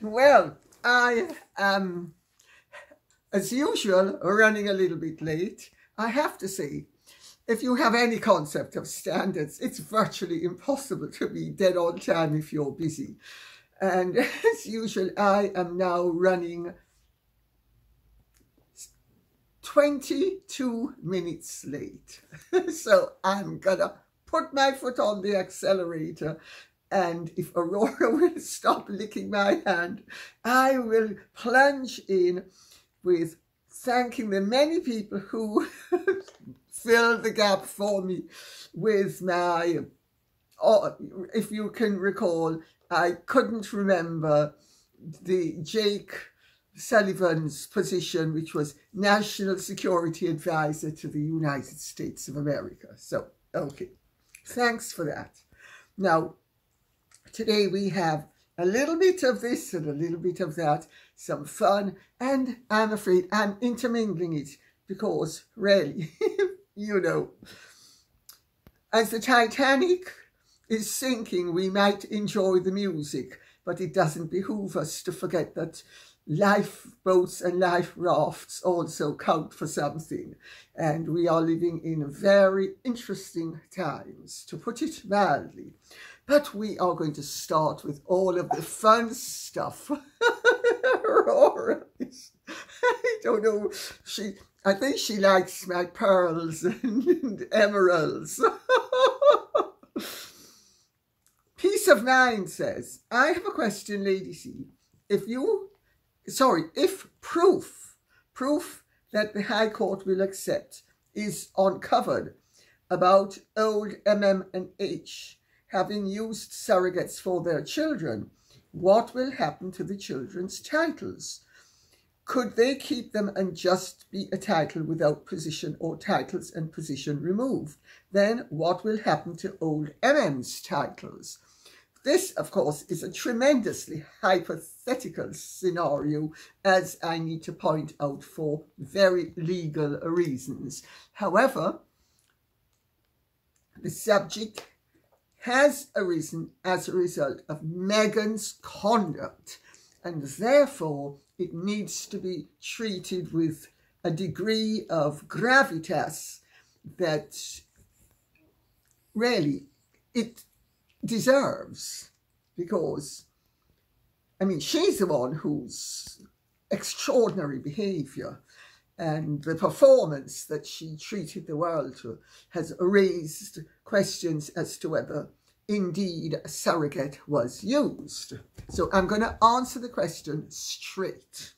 Well, I am, as usual, running a little bit late. I have to say, if you have any concept of standards, it's virtually impossible to be dead on time if you're busy. And as usual, I am now running 22 minutes late. So I'm gonna put my foot on the accelerator, and if Aurora will stop licking my hand, I will plunge in with thanking the many people who filled the gap for me with my, if you can recall, I couldn't remember the Jake Sullivan's position, which was National Security Advisor to the United States of America. So, okay, thanks for that. Now, today we have a little bit of this and a little bit of that, some fun, and I'm afraid I'm intermingling it because, really, you know, as the Titanic is sinking, we might enjoy the music, but it doesn't behoove us to forget that lifeboats and life rafts also count for something, and we are living in very interesting times, to put it mildly. But we are going to start with all of the fun stuff. Aurora, I don't know, I think she likes my pearls and emeralds. Peace of Mind says, I have a question, Lady C. If proof that the High Court will accept is uncovered about old MM and H having used surrogates for their children, what will happen to the children's titles? Could they keep them and just be a title without position, or titles and position removed? Then what will happen to old MM's titles? This, of course, is a tremendously hypothetical scenario, as I need to point out, for very legal reasons. However, the subject has arisen as a result of Meghan's conduct, and therefore it needs to be treated with a degree of gravitas that really it deserves, because, I mean, she's the one whose extraordinary behaviour and the performance that she treated the world to has raised questions as to whether indeed a surrogate was used. So I'm going to answer the question straight.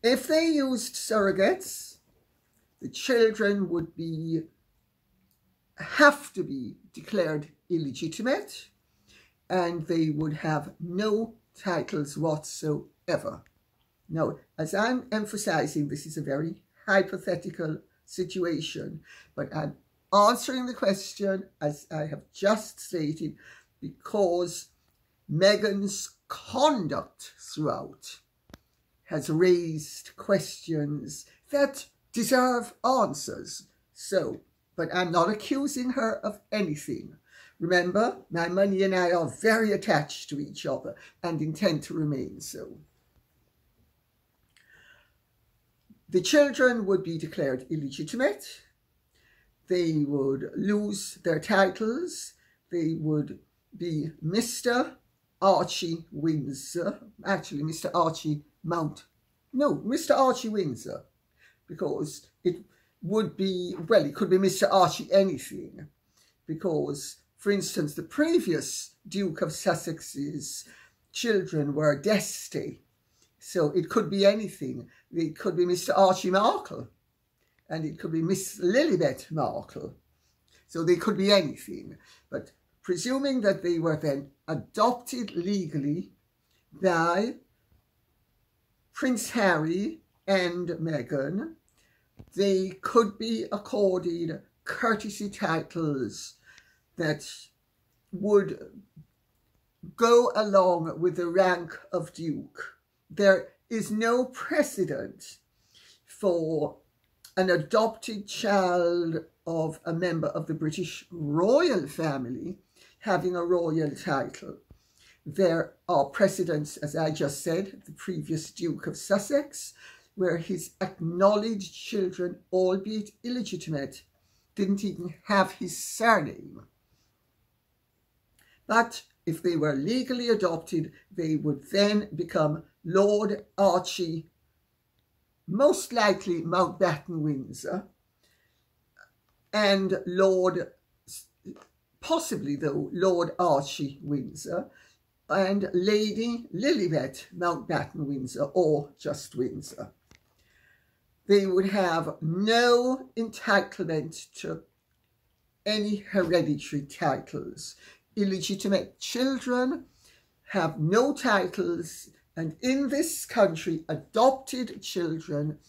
If they used surrogates, the children would have to be declared illegitimate, and they would have no titles whatsoever. Now, as I'm emphasizing, this is a very hypothetical situation, but I'm answering the question, as I have just stated, because Meghan's conduct throughout has raised questions that deserve answers. So, but I'm not accusing her of anything. Remember, my money and I are very attached to each other and intend to remain so. The children would be declared illegitimate. They would lose their titles. They would be Mr. Archie Windsor. Actually, Mr. Archie Mr. Archie Windsor. Because it would be, well, it could be Mr. Archie anything. Because, for instance, the previous Duke of Sussex's children were Majesty. So it could be anything. It could be Mr. Archie Markle, and it could be Miss Lilibet Markle. So they could be anything. But presuming that they were then adopted legally by Prince Harry and Meghan, they could be accorded courtesy titles that would go along with the rank of Duke. There is no precedent for an adopted child of a member of the British royal family having a royal title. There are precedents, as I just said, the previous Duke of Sussex, where his acknowledged children, albeit illegitimate, didn't even have his surname. But if they were legally adopted, they would then become Lord Archie, most likely Mountbatten Windsor, and possibly though, Lord Archie Windsor, and Lady Lilibet Mountbatten Windsor, or just Windsor. They would have no entitlement to any hereditary titles. Illegitimate children have no titles, and in this country, adopted children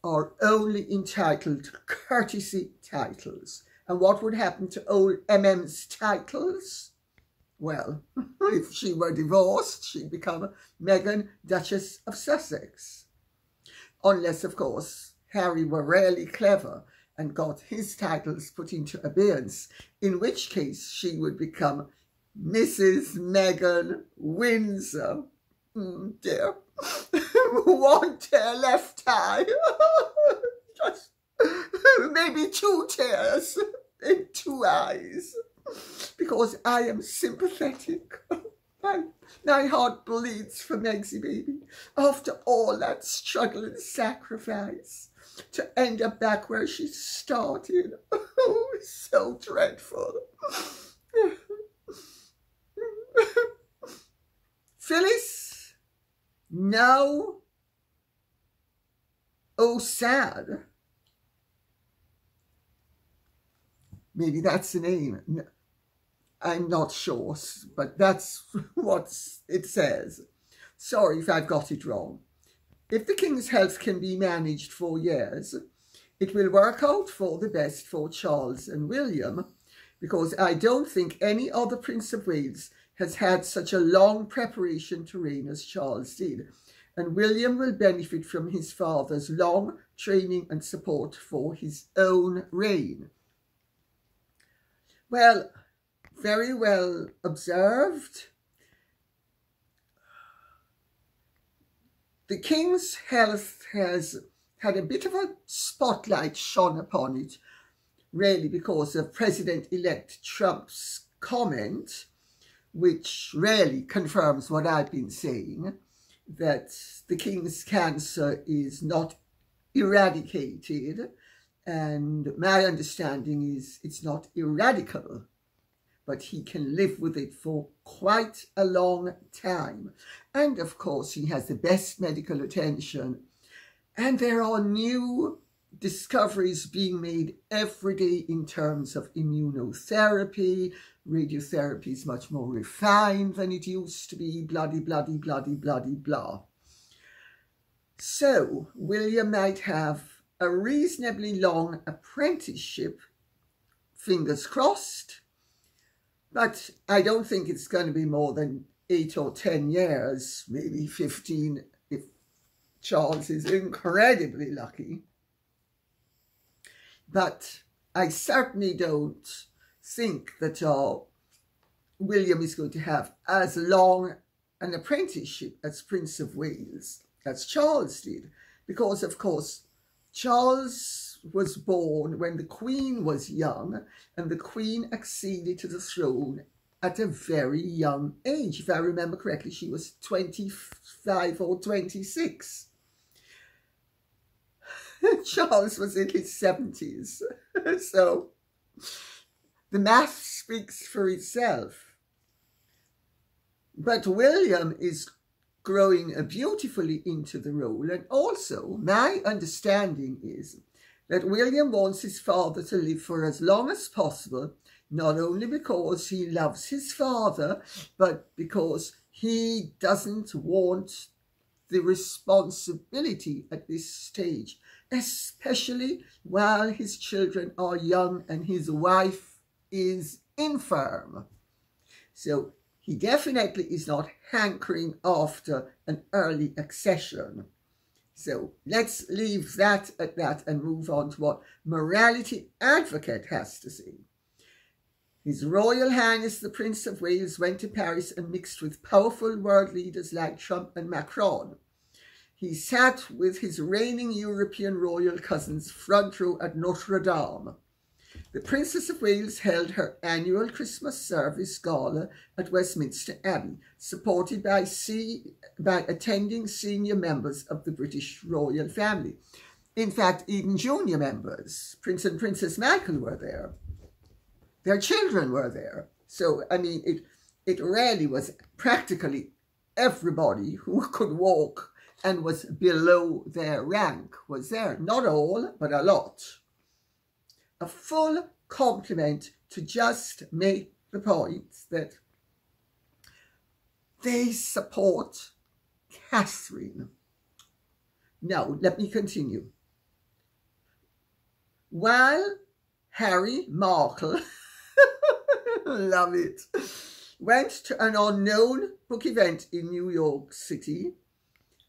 are only entitled to courtesy titles. And what would happen to old MM's titles? Well, if she were divorced, she'd become Meghan, Duchess of Sussex. Unless, of course, Harry were really clever and got his titles put into abeyance, in which case she would become Mrs. Meghan Windsor. Dear. One tear left eye. Just maybe 2 tears in 2 eyes. Because I am sympathetic. My heart bleeds for Megxit baby. After all that struggle and sacrifice, to end up back where she started. Oh, it's so dreadful. Phyllis, no. Oh, sad. Maybe that's the name. No, I'm not sure, but that's what it says. Sorry if I've got it wrong. If the King's health can be managed for years, it will work out for the best for Charles and William, because I don't think any other Prince of Wales has had such a long preparation to reign as Charles did, and William will benefit from his father's long training and support for his own reign. Well, very well observed. The King's health has had a bit of a spotlight shone upon it, really because of President-elect Trump's comment, which really confirms what I've been saying, that the King's cancer is not eradicated, and my understanding is it's not eradicable, but he can live with it for quite a long time. And of course, he has the best medical attention, and there are new discoveries being made every day in terms of immunotherapy. Radiotherapy is much more refined than it used to be, bloody, bloody, bloody, bloody, blah. So, William might have a reasonably long apprenticeship, fingers crossed, but I don't think it's going to be more than 8 or 10 years, maybe 15 if Charles is incredibly lucky. But I certainly don't think that William is going to have as long an apprenticeship as Prince of Wales as Charles did, because of course Charles was born when the Queen was young, and the Queen acceded to the throne at a very young age. If I remember correctly, she was 25 or 26. Charles was in his 70s. So the math speaks for itself. But William is growing beautifully into the role, and also my understanding is that William wants his father to live for as long as possible, not only because he loves his father, but because he doesn't want the responsibility at this stage, especially while his children are young and his wife is infirm. So he definitely is not hankering after an early accession. So let's leave that at that and move on to what Morality Advocate has to say. His Royal Highness the Prince of Wales went to Paris and mixed with powerful world leaders like Trump and Macron. He sat with his reigning European royal cousins front row at Notre Dame. The Princess of Wales held her annual Christmas service gala at Westminster Abbey, supported by attending senior members of the British royal family. In fact, even junior members, Prince and Princess Michael, were there. Their children were there. So, I mean, it really was practically everybody who could walk and was below their rank was there. Not all, but a lot. A full compliment to just make the point that they support Catherine. Now, let me continue. While Harry Markle, love it, went to an unknown book event in New York City,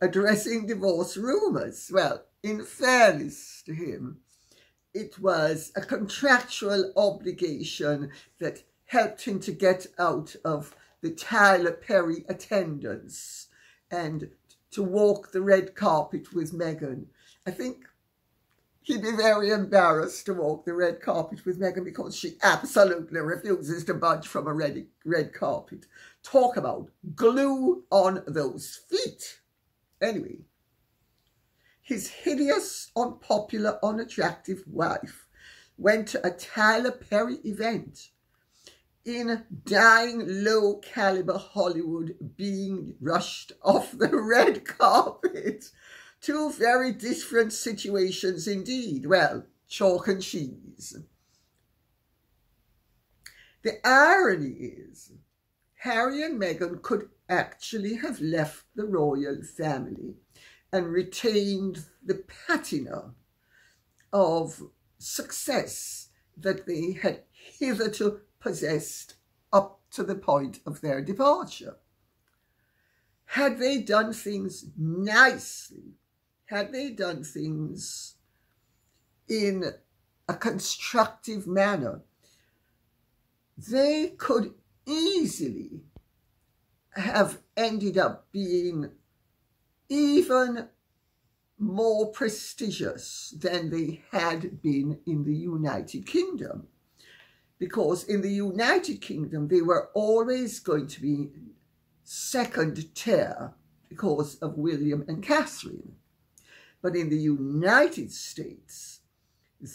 addressing divorce rumours. Well, in fairness to him, it was a contractual obligation that helped him to get out of the Tyler Perry attendance and to walk the red carpet with Meghan. I think he'd be very embarrassed to walk the red carpet with Meghan because she absolutely refuses to budge from a red carpet. Talk about glue on those feet. Anyway, his hideous, unpopular, unattractive wife went to a Tyler Perry event in dying low-caliber Hollywood, being rushed off the red carpet. Two very different situations indeed. Well, chalk and cheese. The irony is, Harry and Meghan could actually have left the royal family and retained the patina of success that they had hitherto possessed up to the point of their departure. Had they done things nicely, had they done things in a constructive manner, they could easily have ended up being even more prestigious than they had been in the United Kingdom. Because in the United Kingdom, they were always going to be second tier because of William and Catherine. But in the United States,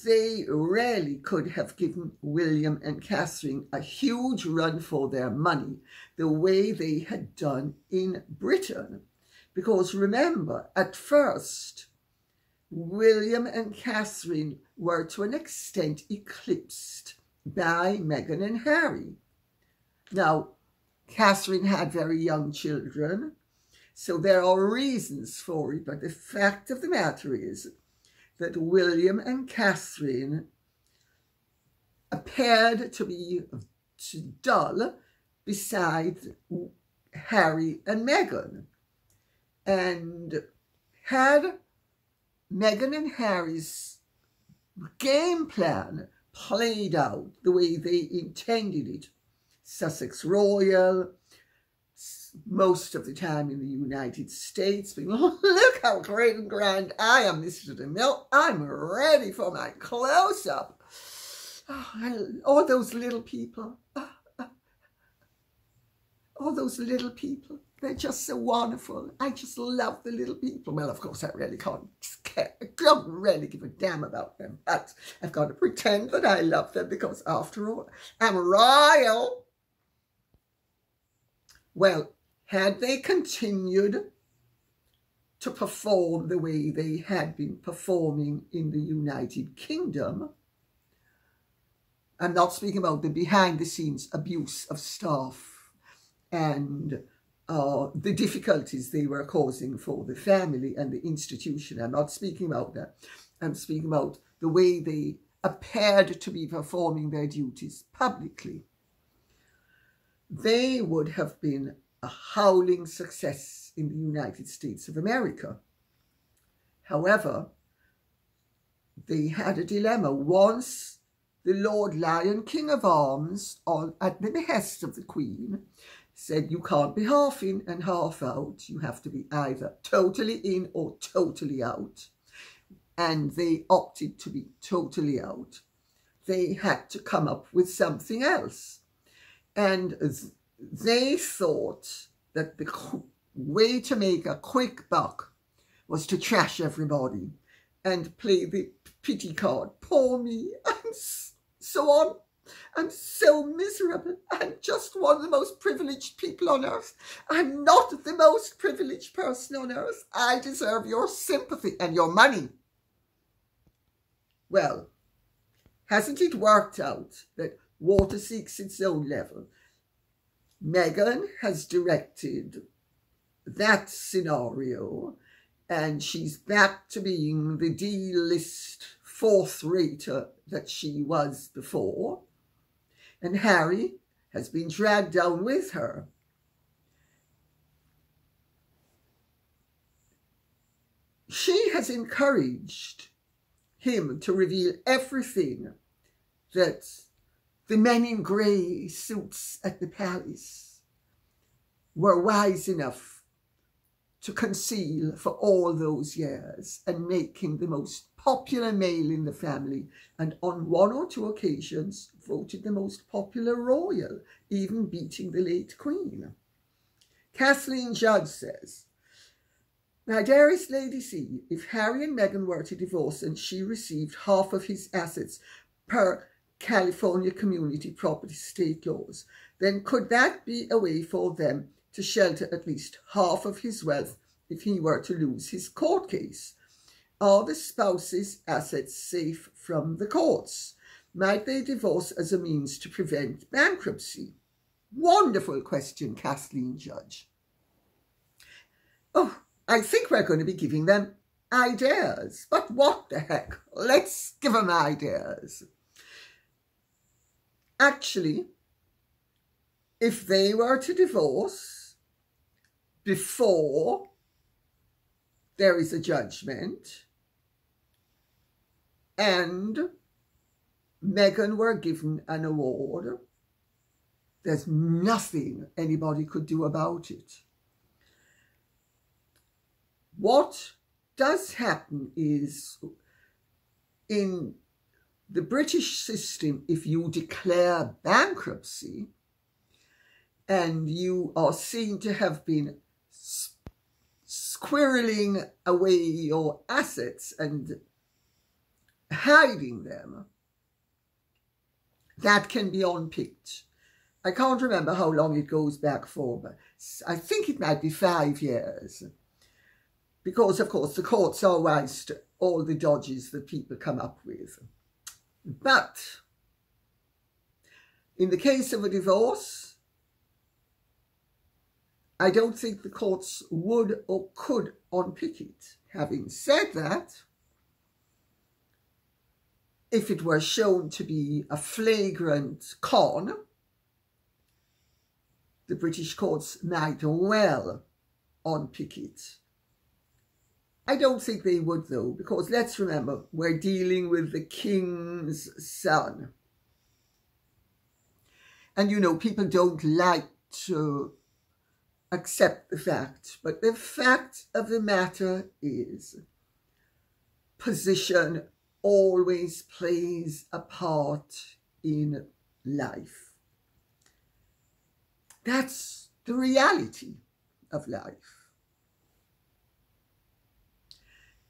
they really could have given William and Catherine a huge run for their money, the way they had done in Britain. Because remember, at first, William and Catherine were to an extent eclipsed by Meghan and Harry. Now, Catherine had very young children, so there are reasons for it, but the fact of the matter is that William and Catherine appeared to be dull beside Harry and Meghan. And had Meghan and Harry's game plan played out the way they intended it, Sussex Royal, most of the time in the United States, being, oh, look how great and grand I am, Mr. DeMille, I'm ready for my close-up. Oh, all those little people, all those little people. They're just so wonderful. I just love the little people. Well, of course, I really can't care. I don't really give a damn about them. But I've got to pretend that I love them because, after all, I'm royal. Well, had they continued to perform the way they had been performing in the United Kingdom, I'm not speaking about the behind-the-scenes abuse of staff and the difficulties they were causing for the family and the institution. I'm not speaking about that. I'm speaking about the way they appeared to be performing their duties publicly. They would have been a howling success in the United States of America. However, they had a dilemma. Once the Lord Lion, King of Arms, at the behest of the Queen, said you can't be half in and half out. You have to be either totally in or totally out. And they opted to be totally out. They had to come up with something else. And they thought that the way to make a quick buck was to trash everybody and play the pity card. Poor me, I'm so on. I'm so miserable. I'm just one of the most privileged people on earth. I'm not the most privileged person on earth. I deserve your sympathy and your money. Well, hasn't it worked out that water seeks its own level? Meghan has directed that scenario, and she's back to being the D-list fourth-rater that she was before. And Harry has been dragged down with her. She has encouraged him to reveal everything that the men in grey suits at the palace were wise enough to conceal for all those years, and make him the most popular male in the family, and on one or two occasions voted the most popular royal, even beating the late Queen. Kathleen Judd says, "My dearest Lady C, if Harry and Meghan were to divorce and she received half of his assets per California community property state laws, then could that be a way for them to shelter at least half of his wealth if he were to lose his court case? Are the spouse's assets safe from the courts? Might they divorce as a means to prevent bankruptcy?" Wonderful question, Kathleen Judge. Oh, I think we're going to be giving them ideas. But what the heck? Let's give them ideas. Actually, if they were to divorce before there is a judgment and Meghan were given an award, there's nothing anybody could do about it. What does happen is, in the British system, if you declare bankruptcy and you are seen to have been squirreling away your assets and hiding them, that can be unpicked. I can't remember how long it goes back for, but I think it might be 5 years. Because, of course, the courts are wise to all the dodges that people come up with. But in the case of a divorce, I don't think the courts would or could unpick it. Having said that, if it were shown to be a flagrant con, the British courts might well unpick it. I don't think they would, though, because let's remember, we're dealing with the king's son. And, you know, people don't like to accept the fact, but the fact of the matter is, position always plays a part in life. That's the reality of life.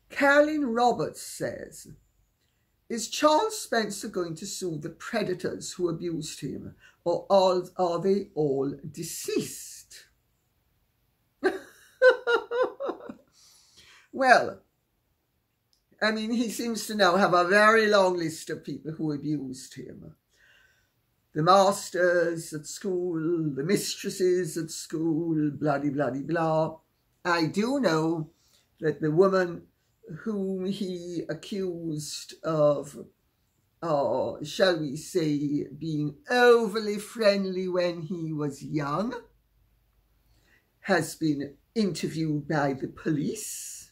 Caroline Roberts says, "Is Charles Spencer going to sue the predators who abused him, or are they all deceased?" Well, I mean, he seems to now have a very long list of people who abused him. The masters at school, the mistresses at school, blah-de-blah-de-blah. I do know that the woman whom he accused of, shall we say, being overly friendly when he was young, has been interviewed by the police.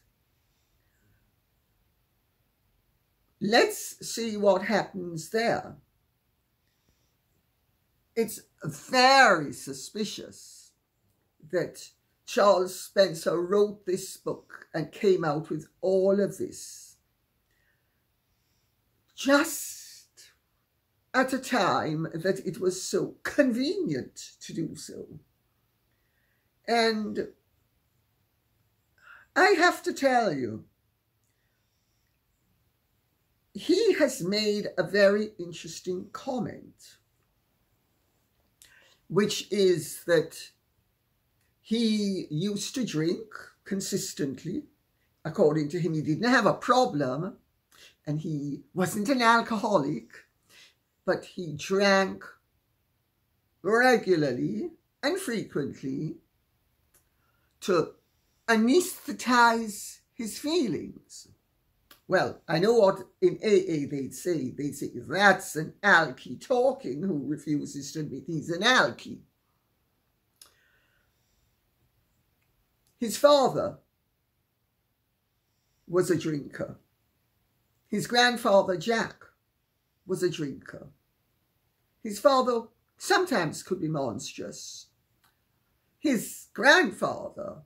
Let's see what happens there. it's very suspicious that Charles Spencer wrote this book and came out with all of this just at a time that it was so convenient to do so. And I have to tell you, he has made a very interesting comment, which is that he used to drink consistently. According to him, he didn't have a problem, and he wasn't an alcoholic, but he drank regularly and frequently to anesthetize his feelings. Well, I know what in AA they'd say. They'd say, that's an alky talking who refuses to admit he's an alky. His father was a drinker. His grandfather, Jack, was a drinker. His father sometimes could be monstrous. His grandfather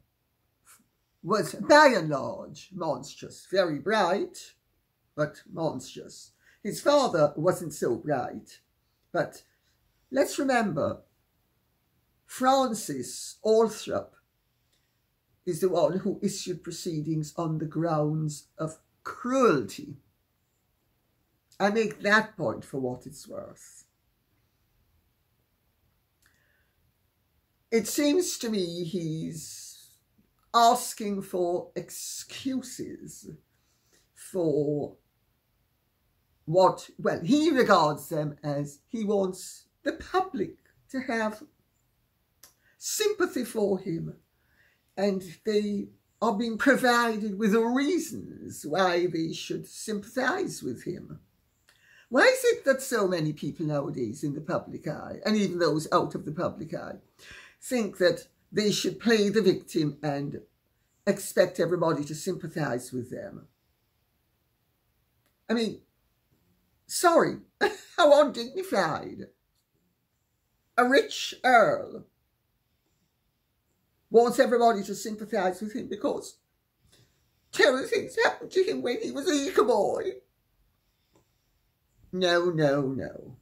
was by and large monstrous, very bright, but monstrous. His father wasn't so bright, but let's remember, Francis Althorp is the one who issued proceedings on the grounds of cruelty. I make that point for what it's worth. It seems to me he's asking for excuses for what, well, he regards them as he wants the public to have sympathy for him, and they are being provided with reasons why they should sympathise with him. Why is it that so many people nowadays in the public eye, and even those out of the public eye, think that they should play the victim and expect everybody to sympathise with them? I mean, sorry, how undignified. A rich earl wants everybody to sympathise with him because terrible things happened to him when he was a little boy. No, no, no.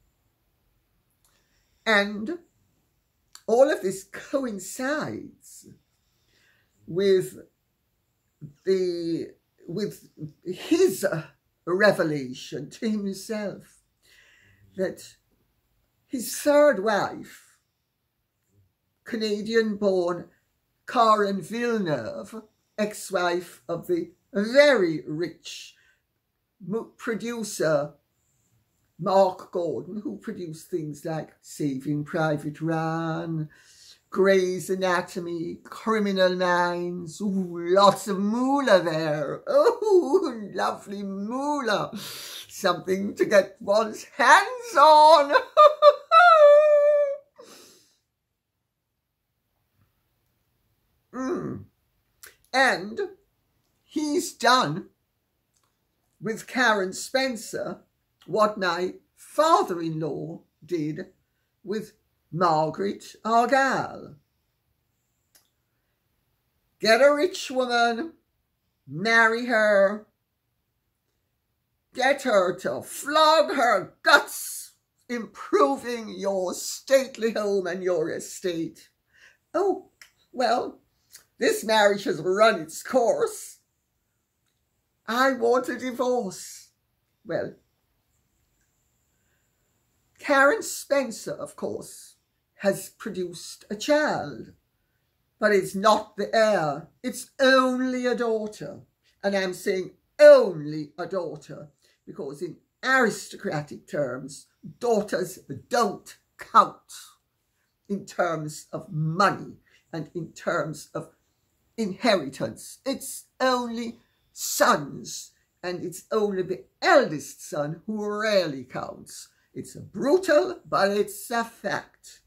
And all of this coincides with his revelation to himself that his third wife, Canadian-born Karen Villeneuve, ex-wife of the very rich producer Mark Gordon, who produced things like Saving Private Ryan, Grey's Anatomy, Criminal Minds. Ooh, lots of moolah there. Oh, lovely moolah. Something to get one's hands on. And he's done with Karen Spencer what my father-in-law did with Margaret Argyll. Get a rich woman, marry her, get her to flog her guts, improving your stately home and your estate. Oh, well, this marriage has run its course. I want a divorce. Well, Karen Spencer, of course, has produced a child, but it's not the heir. It's only a daughter. And I'm saying only a daughter, because in aristocratic terms, daughters don't count in terms of money and in terms of inheritance. It's only sons, and it's only the eldest son who really counts. It's brutal, but it's a fact.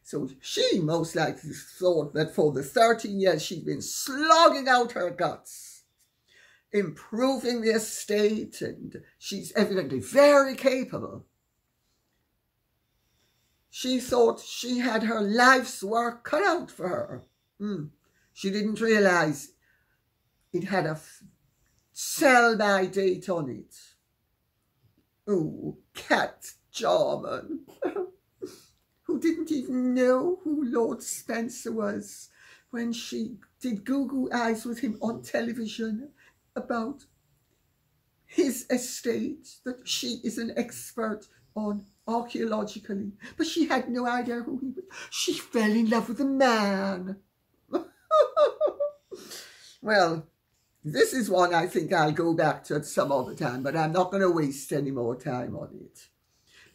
So she most likely thought that for the 13 years she'd been slogging out her guts, improving the estate, and she's evidently very capable. she thought she had her life's work cut out for her. She didn't realise it had a sell-by date on it. Oh, Cat Jarman, who didn't even know who Lord Spencer was when she did Google Eyes with him on television about his estate that she is an expert on archaeologically, but she had no idea who he was. She fell in love with a man. Well, this is one I think I'll go back to at some other time, but I'm not going to waste any more time on it.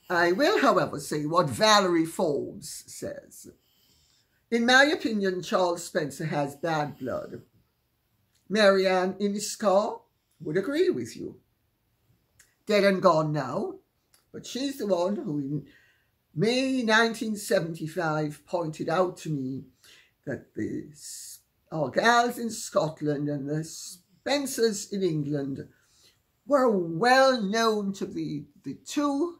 I will, however, say what Valerie Forbes says. In my opinion, Charles Spencer has bad blood. Marianne Inniscar would agree with you. Dead and gone now, but she's the one who in May 1975 pointed out to me that the Argylls in Scotland and the Spencers in England were well known to be the two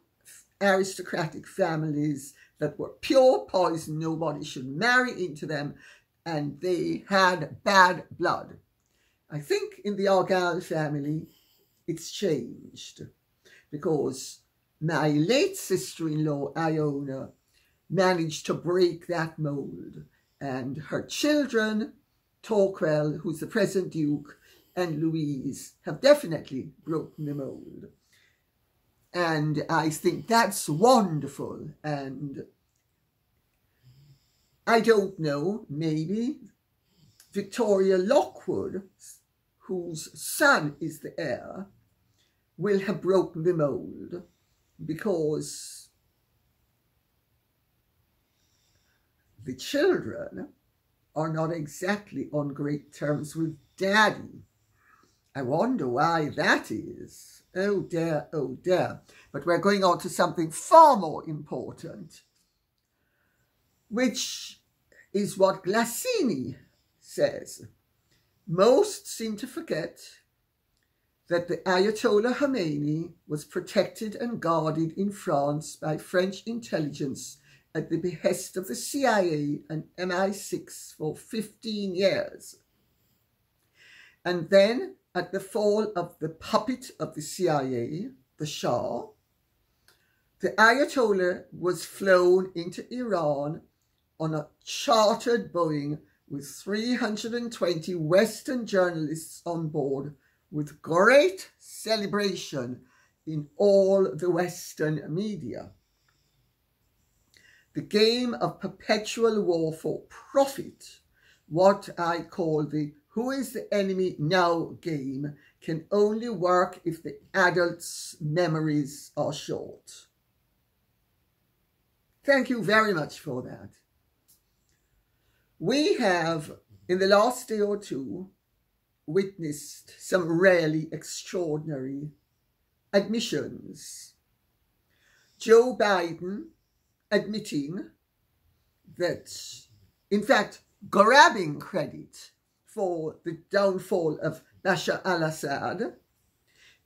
aristocratic families that were pure poison. Nobody should marry into them, and they had bad blood. I think in the Argyll family it's changed, because my late sister-in-law Iona managed to break that mould, and her children, Torquil, who's the present Duke, and Louise have definitely broken the mould. And I think that's wonderful. And I don't know, maybe Victoria Lockwood, whose son is the heir, will have broken the mould, because the children are not exactly on great terms with Daddy. I wonder why that is. Oh dear, oh dear. But we're going on to something far more important, which is what Glassini says. Most seem to forget that the Ayatollah Khomeini was protected and guarded in France by French intelligence at the behest of the CIA and MI6 for 15 years. And then, at the fall of the puppet of the CIA, the Shah, the Ayatollah was flown into Iran on a chartered Boeing with 320 Western journalists on board, with great celebration in all the Western media. The game of perpetual war for profit, what I call the who is the enemy now game, can only work if the adults' memories are short. Thank you very much for that. We have, in the last day or two, witnessed some really extraordinary admissions. Joe Biden admitting that, in fact, grabbing credit for the downfall of Bashar al-Assad,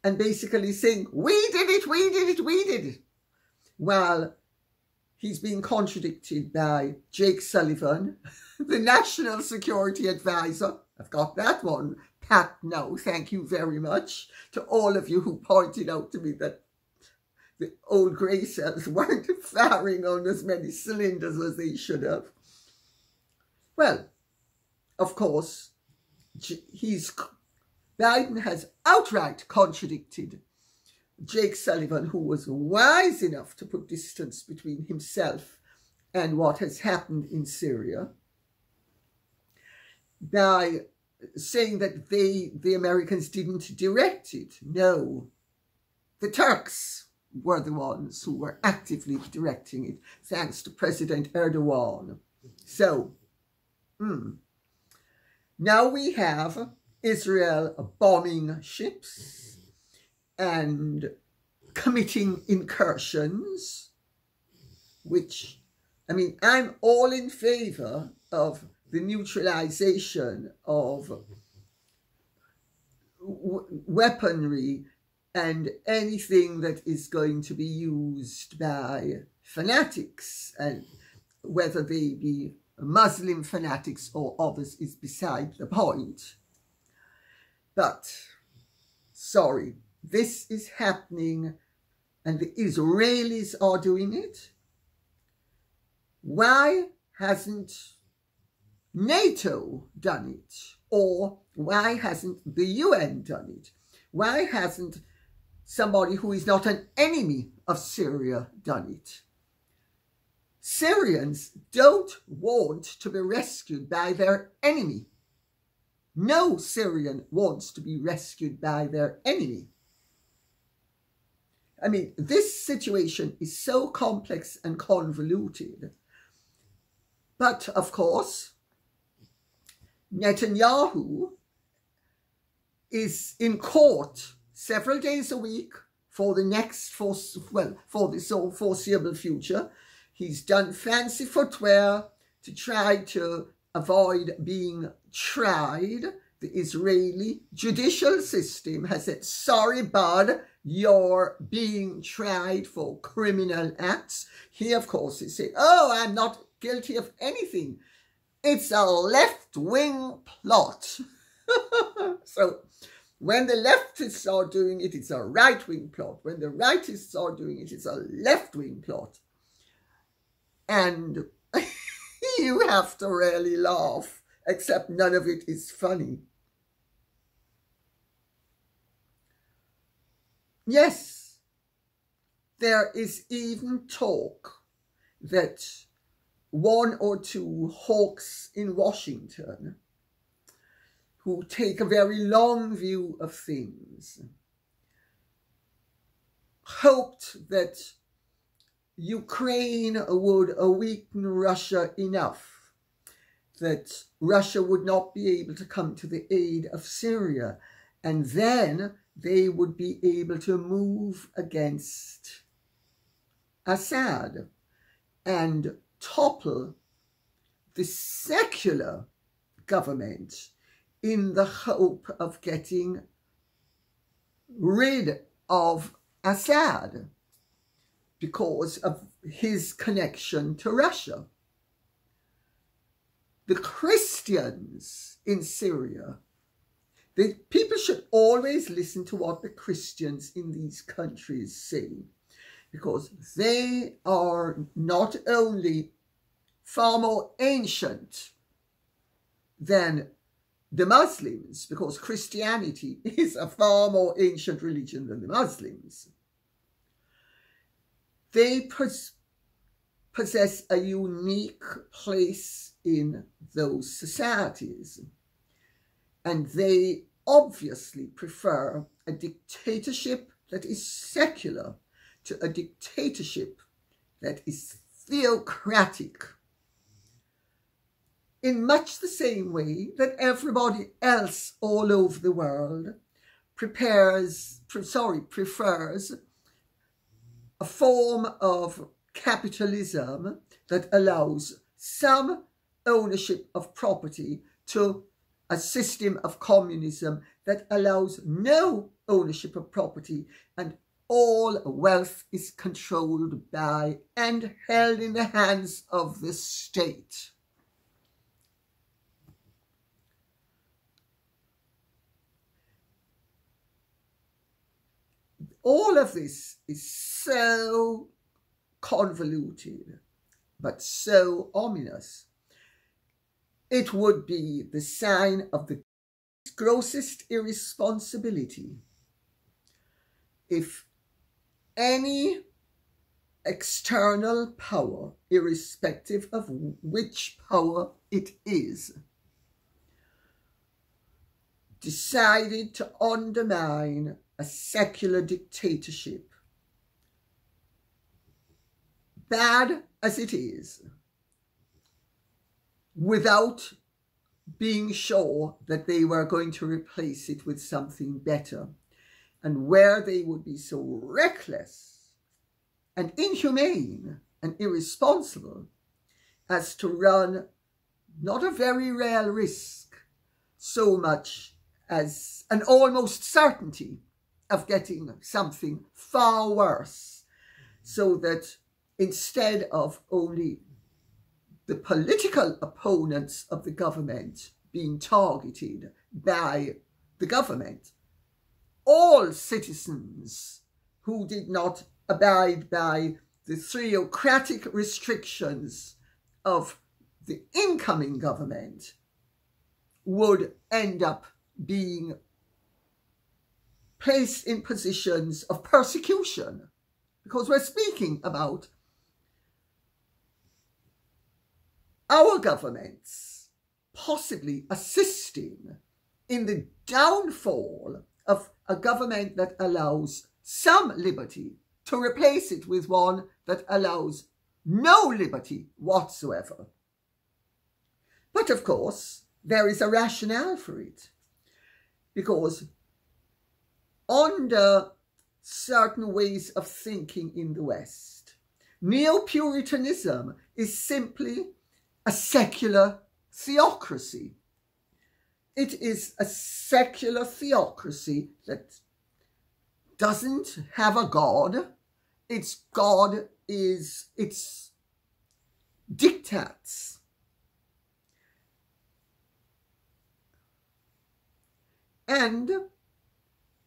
and basically saying, we did it, we did it, we did it, while he's being contradicted by Jake Sullivan, the National Security Advisor. I've got that one pat now, thank you very much to all of you who pointed out to me that the old grey cells weren't firing on as many cylinders as they should have. Well, of course, Biden has outright contradicted Jake Sullivan, who was wise enough to put distance between himself and what has happened in Syria, by saying that the Americans didn't direct it. No, the Turks were the ones who were actively directing it, thanks to President Erdogan. So, now we have Israel bombing ships and committing incursions, which, I mean, I'm all in favour of the neutralization of weaponry and anything that is going to be used by fanatics, and whether they be Muslim fanatics or others is beside the point. But, sorry, this is happening and the Israelis are doing it. Why hasn't NATO done it? Or why hasn't the UN done it? Why hasn't somebody who is not an enemy of Syria done it? Syrians don't want to be rescued by their enemy. No Syrian wants to be rescued by their enemy. I mean, this situation is so complex and convoluted. But, of course, Netanyahu is in court several days a week for the foreseeable future. He's done fancy footwear to try to avoid being tried. The Israeli judicial system has said, sorry, bud, you're being tried for criminal acts. He, of course, is saying, oh, I'm not guilty of anything. It's a left-wing plot. So when the leftists are doing it, it's a right-wing plot. When the rightists are doing it, it's a left-wing plot. And you have to really laugh, except none of it is funny. Yes, there is even talk that one or two hawks in Washington who take a very long view of things hoped that Ukraine would weaken Russia enough that Russia would not be able to come to the aid of Syria, and then they would be able to move against Assad and topple the secular government in the hope of getting rid of Assad because of his connection to Russia. The Christians in Syria, people should always listen to what the Christians in these countries say, because they are not only far more ancient than the Muslims, because Christianity is a far more ancient religion than the Muslims. They possess a unique place in those societies, and they obviously prefer a dictatorship that is secular to a dictatorship that is theocratic, in much the same way that everybody else all over the world prefers a form of capitalism that allows some ownership of property to a system of communism that allows no ownership of property, and all wealth is controlled by and held in the hands of the state. All of this is so convoluted, but so ominous. It would be the sign of the grossest irresponsibility if any external power, irrespective of which power it is, decided to undermine a secular dictatorship, bad as it is, without being sure that they were going to replace it with something better, and where they would be so reckless and inhumane and irresponsible as to run not a very real risk so much as an almost certainty of getting something far worse, so that instead of only the political opponents of the government being targeted by the government, all citizens who did not abide by the theocratic restrictions of the incoming government would end up being placed in positions of persecution, because we're speaking about our governments possibly assisting in the downfall of a government that allows some liberty to replace it with one that allows no liberty whatsoever. But of course, there is a rationale for it, because under certain ways of thinking in the West, neo-Puritanism is simply a secular theocracy. It is a secular theocracy that doesn't have a God. Its God is its diktats. And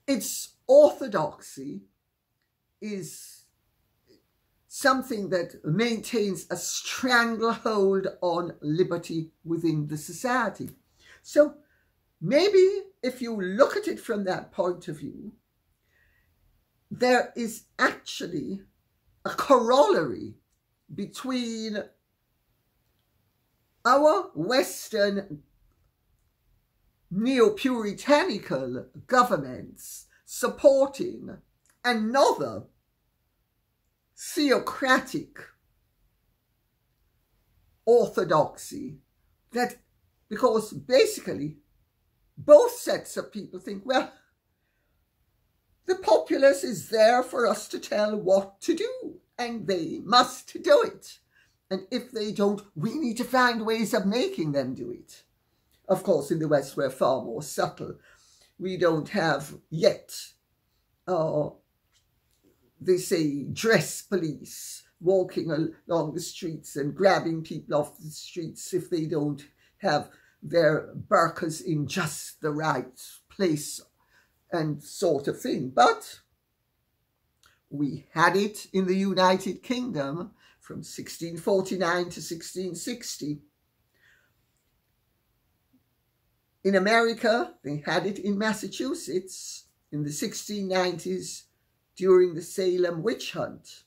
its orthodoxy is something that maintains a stranglehold on liberty within the society. So maybe if you look at it from that point of view, there is actually a corollary between our Western neo-puritanical governments supporting another theocratic orthodoxy, that because basically both sets of people think, well, the populace is there for us to tell what to do, and they must do it. And if they don't, we need to find ways of making them do it. Of course, in the West, we're far more subtle. We don't have yet, they say, dress police walking along the streets and grabbing people off the streets if they don't have their burqas in just the right place and sort of thing. But we had it in the United Kingdom from 1649 to 1660. In America, they had it in Massachusetts in the 1690s during the Salem witch hunt.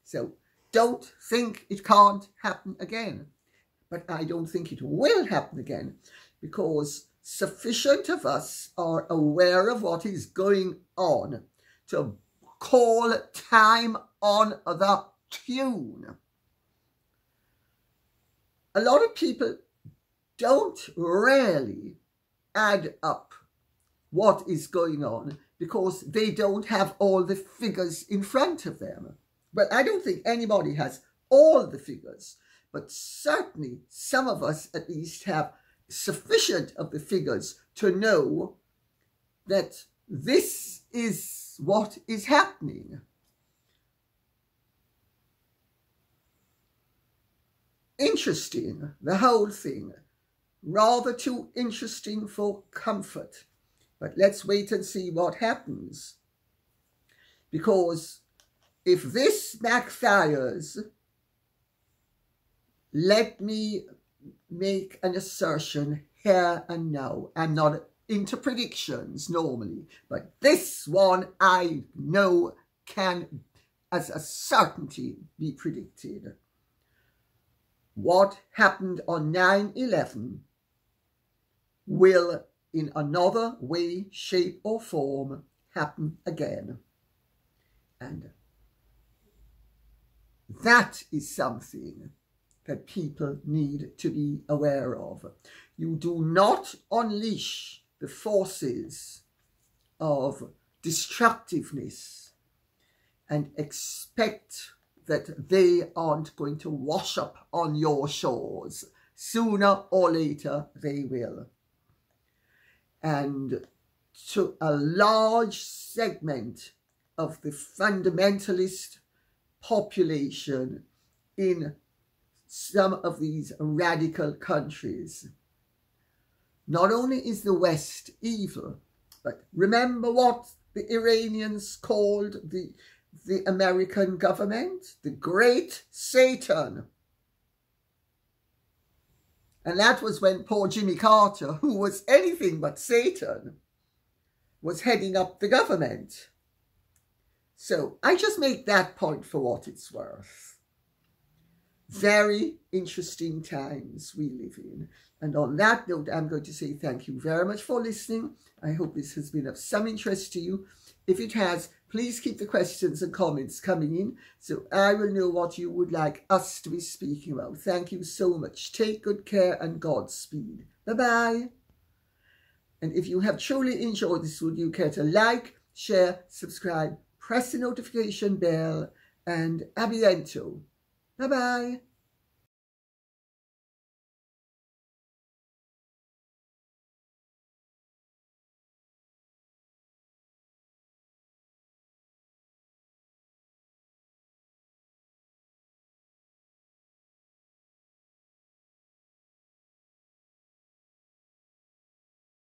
So don't think it can't happen again. But I don't think it will happen again, because sufficient of us are aware of what is going on to call time on the tune. A lot of people don't really add up what is going on because they don't have all the figures in front of them. But I don't think anybody has all the figures, but certainly some of us at least have sufficient of the figures to know that this is what is happening. Interesting, the whole thing. Rather too interesting for comfort. But let's wait and see what happens. Because if this backfires, let me make an assertion here and now. I'm not into predictions normally, but this one I know can, as a certainty, be predicted. What happened on 9/11 will, in another way, shape or form, happen again. And that is something that people need to be aware of. You do not unleash the forces of destructiveness and expect that they aren't going to wash up on your shores. Sooner or later, they will. And to a large segment of the fundamentalist population in some of these radical countries. Not only is the West evil, but remember what the Iranians called the American government? The Great Satan. And that was when poor Jimmy Carter, who was anything but Satan, was heading up the government. So I just make that point for what it's worth. Very interesting times we live in. And on that note, I'm going to say thank you very much for listening. I hope this has been of some interest to you. If it has, please keep the questions and comments coming in so I will know what you would like us to be speaking about. Thank you so much. Take good care and Godspeed. Bye-bye. And if you have truly enjoyed this, would you care to like, share, subscribe, press the notification bell, and a bientôt. Bye-bye.